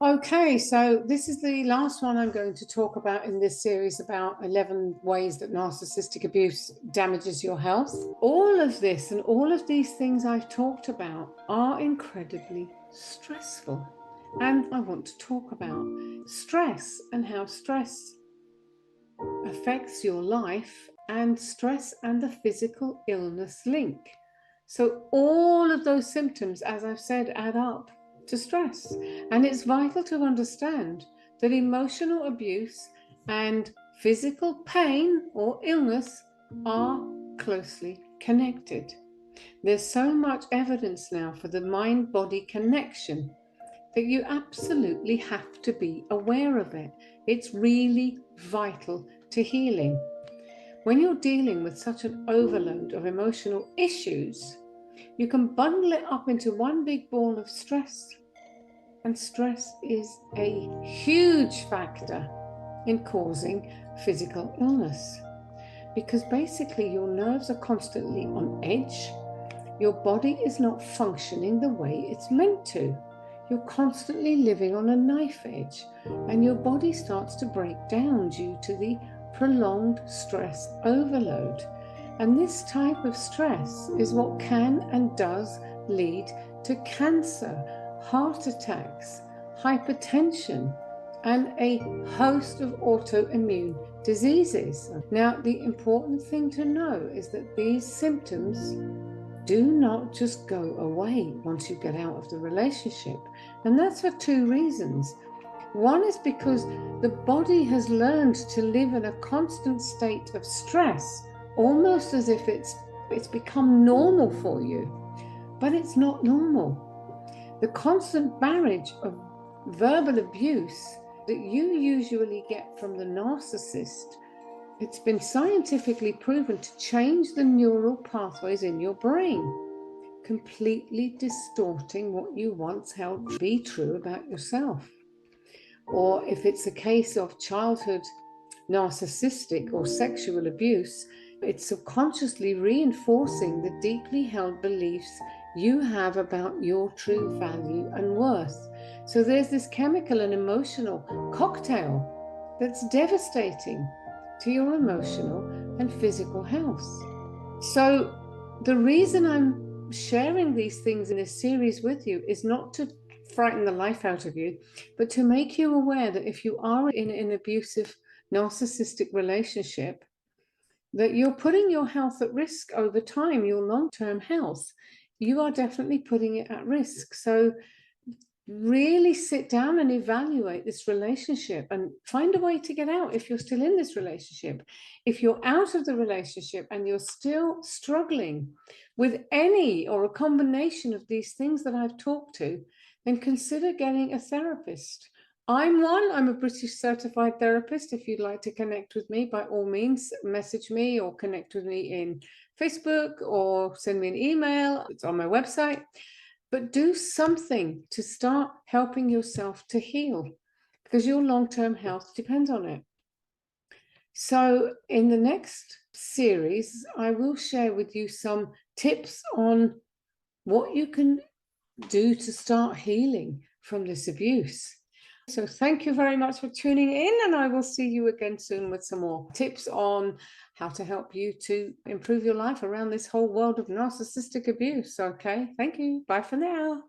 Okay, so this is the last one I'm going to talk about in this series about 11 ways that narcissistic abuse damages your health. All of this and all of these things I've talked about are incredibly stressful. And I want to talk about stress and how stress affects your life and stress and the physical illness link. So all of those symptoms, as I've said, add up to stress. And it's vital to understand that emotional abuse and physical pain or illness are closely connected. There's so much evidence now for the mind-body connection that you absolutely have to be aware of it. It's really vital to healing. When you're dealing with such an overload of emotional issues, you can bundle it up into one big ball of stress. And stress is a huge factor in causing physical illness. Because basically your nerves are constantly on edge. Your body is not functioning the way it's meant to. You're constantly living on a knife edge, and your body starts to break down due to the prolonged stress overload. And this type of stress is what can and does lead to cancer, heart attacks, hypertension, and a host of autoimmune diseases. Now, the important thing to know is that these symptoms do not just go away once you get out of the relationship. And that's for two reasons. One is because the body has learned to live in a constant state of stress, almost as if it's become normal for you, but it's not normal. The constant barrage of verbal abuse that you usually get from the narcissist, it's been scientifically proven to change the neural pathways in your brain, completely distorting what you once held to be true about yourself. Or if it's a case of childhood narcissistic or sexual abuse, it's subconsciously reinforcing the deeply held beliefs you have about your true value and worth. So there's this chemical and emotional cocktail that's devastating to your emotional and physical health. So the reason I'm sharing these things in this series with you is not to frighten the life out of you, but to make you aware that if you are in an abusive narcissistic relationship, that you're putting your health at risk over time, your long-term health. You are definitely putting it at risk. So really sit down and evaluate this relationship and find a way to get out if you're still in this relationship. If you're out of the relationship and you're still struggling with any or a combination of these things that I've talked to, then consider getting a therapist. I'm a British certified therapist. If you'd like to connect with me, by all means, message me or connect with me in Facebook or send me an email. It's on my website. But do something to start helping yourself to heal, because your long-term health depends on it. So in the next series, I will share with you some tips on what you can do to start healing from this abuse. So thank you very much for tuning in, and I will see you again soon with some more tips on how to help you to improve your life around this whole world of narcissistic abuse. Okay, thank you. Bye for now.